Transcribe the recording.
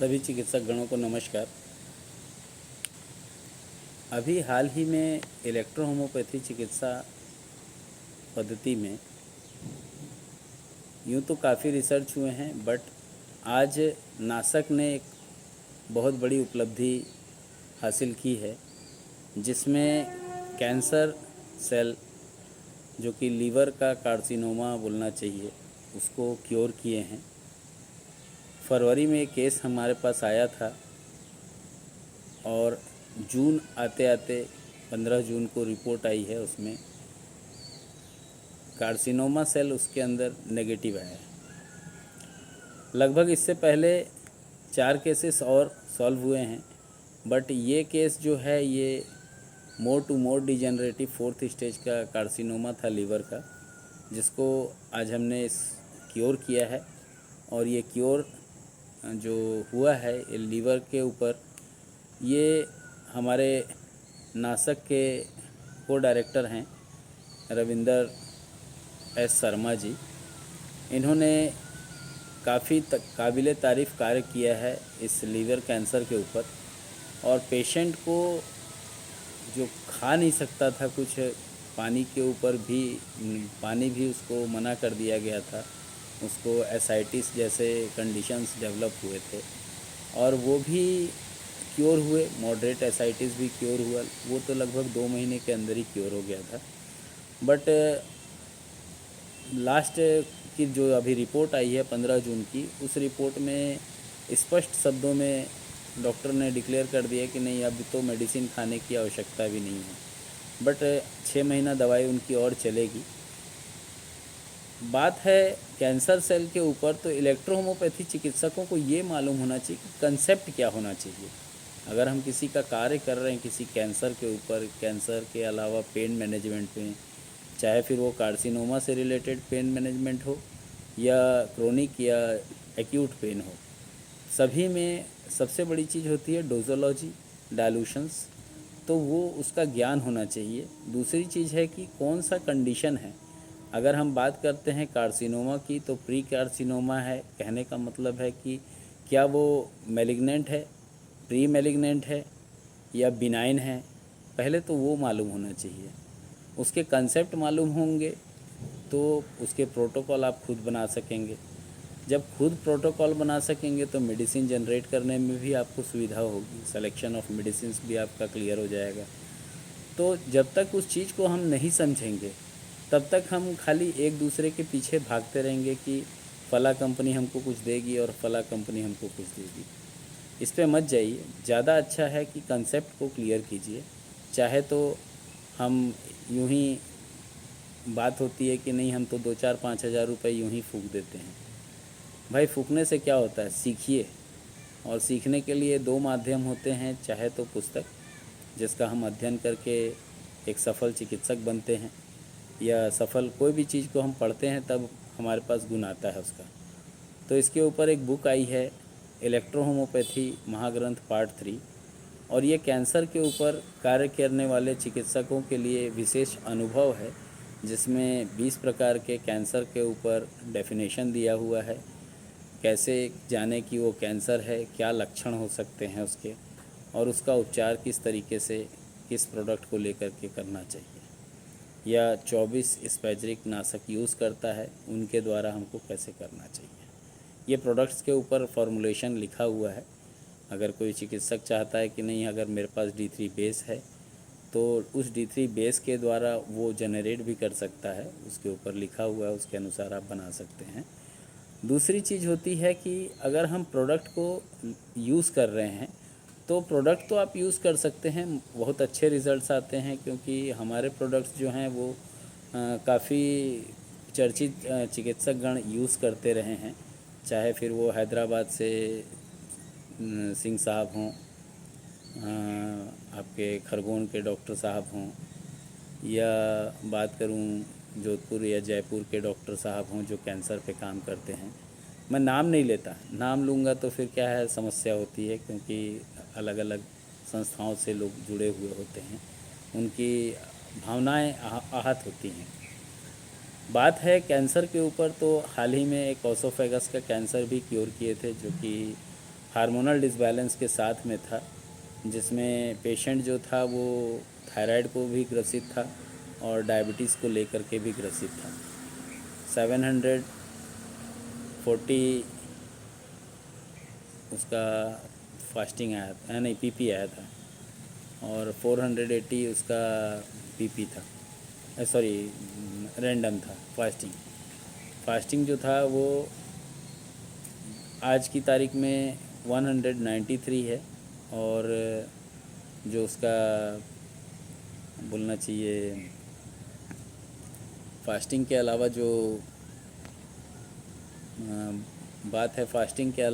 सभी चिकित्सक गणों को नमस्कार। अभी हाल ही में इलेक्ट्रोहोमोपैथी चिकित्सा पद्धति में यूँ तो काफ़ी रिसर्च हुए हैं, बट आज नासक ने एक बहुत बड़ी उपलब्धि हासिल की है, जिसमें कैंसर सेल जो कि लीवर का कार्सिनोमा बोलना चाहिए, उसको क्योर किए हैं। फरवरी में एक केस हमारे पास आया था और जून आते आते 15 जून को रिपोर्ट आई है, उसमें कार्सिनोमा सेल उसके अंदर नेगेटिव आया है। लगभग इससे पहले 4 केसेस और सॉल्व हुए हैं, बट ये केस जो है ये more to more degenerative 4th stage का कार्सिनोमा था लीवर का, जिसको आज हमने क्योर किया है। और ये क्योर जो हुआ है ये लीवर के ऊपर, ये हमारे नासक के को डायरेक्टर हैं रविंदर एस शर्मा जी। इन्होंने काफ़ी काबिल तारीफ़ कार्य किया है इस लीवर कैंसर के ऊपर। और पेशेंट को जो खा नहीं सकता था कुछ, पानी के ऊपर भी पानी भी उसको मना कर दिया गया था, उसको एसाइटिस जैसे कंडीशंस डेवलप हुए थे और वो भी क्योर हुए। मॉडरेट एसाइटिस भी क्योर हुआ, वो तो लगभग 2 महीने के अंदर ही क्योर हो गया था। बट लास्ट की जो अभी रिपोर्ट आई है 15 जून की, उस रिपोर्ट में स्पष्ट शब्दों में डॉक्टर ने डिक्लेयर कर दिया कि नहीं, अब तो मेडिसिन खाने की आवश्यकता भी नहीं है, बट 6 महीना दवाई उनकी और चलेगी। बात है कैंसर सेल के ऊपर, तो इलेक्ट्रोहोमोपैथी चिकित्सकों को ये मालूम होना चाहिए कि कंसेप्ट क्या होना चाहिए। अगर हम किसी का कार्य कर रहे हैं किसी कैंसर के ऊपर, कैंसर के अलावा पेन मैनेजमेंट में, चाहे फिर वो कार्सिनोमा से रिलेटेड पेन मैनेजमेंट हो या क्रोनिक या एक्यूट पेन हो, सभी में सबसे बड़ी चीज़ होती है डोजोलॉजी, डाइल्यूशंस। तो वो उसका ज्ञान होना चाहिए। दूसरी चीज़ है कि कौन सा कंडीशन है। अगर हम बात करते हैं कार्सिनोमा की, तो प्री कार्सिनोमा है, कहने का मतलब है कि क्या वो मैलिग्नेंट है, प्री मैलिग्नेंट है या बिनाइन है, पहले तो वो मालूम होना चाहिए। उसके कंसेप्ट मालूम होंगे तो उसके प्रोटोकॉल आप खुद बना सकेंगे। जब खुद प्रोटोकॉल बना सकेंगे तो मेडिसिन जनरेट करने में भी आपको सुविधा होगी, सिलेक्शन ऑफ मेडिसिन भी आपका क्लियर हो जाएगा। तो जब तक उस चीज़ को हम नहीं समझेंगे तब तक हम खाली एक दूसरे के पीछे भागते रहेंगे कि फ़ला कंपनी हमको कुछ देगी और फ़ला कंपनी हमको कुछ देगी। इस पे मत जाइए। ज़्यादा अच्छा है कि कंसेप्ट को क्लियर कीजिए। चाहे तो हम यूं ही बात होती है कि नहीं, हम तो 2-4-5 हज़ार रुपये यूं ही फूंक देते हैं। भाई, फूंकने से क्या होता है, सीखिए। और सीखने के लिए 2 माध्यम होते हैं, चाहे तो पुस्तक जिसका हम अध्ययन करके एक सफल चिकित्सक बनते हैं, या सफल कोई भी चीज़ को हम पढ़ते हैं तब हमारे पास गुण आता है उसका। तो इसके ऊपर एक बुक आई है, इलेक्ट्रोहोमोपैथी महाग्रंथ पार्ट 3, और ये कैंसर के ऊपर कार्य करने वाले चिकित्सकों के लिए विशेष अनुभव है, जिसमें 20 प्रकार के कैंसर के ऊपर डेफिनेशन दिया हुआ है। कैसे जाने कि वो कैंसर है, क्या लक्षण हो सकते हैं उसके, और उसका उपचार किस तरीके से किस प्रोडक्ट को लेकर के करना चाहिए, या 24 स्पैजरिक नाशक यूज़ करता है उनके द्वारा हमको कैसे करना चाहिए। ये प्रोडक्ट्स के ऊपर फॉर्मुलेशन लिखा हुआ है। अगर कोई चिकित्सक चाहता है कि नहीं, अगर मेरे पास D3 बेस है तो उस D3 बेस के द्वारा वो जनरेट भी कर सकता है, उसके ऊपर लिखा हुआ है, उसके अनुसार आप बना सकते हैं। दूसरी चीज़ होती है कि अगर हम प्रोडक्ट को यूज़ कर रहे हैं तो प्रोडक्ट तो आप यूज़ कर सकते हैं, बहुत अच्छे रिज़ल्ट्स आते हैं, क्योंकि हमारे प्रोडक्ट्स जो हैं वो काफ़ी चर्चित चिकित्सकगण यूज़ करते रहे हैं। चाहे फिर वो हैदराबाद से सिंह साहब हों, आपके खरगोन के डॉक्टर साहब हों, या बात करूं जोधपुर या जयपुर के डॉक्टर साहब हों जो कैंसर पे काम करते हैं। मैं नाम नहीं लेता, नाम लूँगा तो फिर क्या है, समस्या होती है, क्योंकि अलग अलग संस्थाओं से लोग जुड़े हुए होते हैं, उनकी भावनाएं आहत होती हैं। बात है कैंसर के ऊपर, तो हाल ही में एक ओसोफेगस का कैंसर भी क्योर किए थे, जो कि हार्मोनल डिसबैलेंस के साथ में था, जिसमें पेशेंट जो था वो थायराइड को भी ग्रसित था और डायबिटीज़ को लेकर के भी ग्रसित था। 740 उसका फास्टिंग आया था, नहीं पीपी आया था, और 480 उसका पीपी था, सॉरी रैंडम था फास्टिंग जो था वो आज की तारीख में 193 है। और जो उसका बोलना चाहिए फास्टिंग के अलावा जो बात है, फास्टिंग के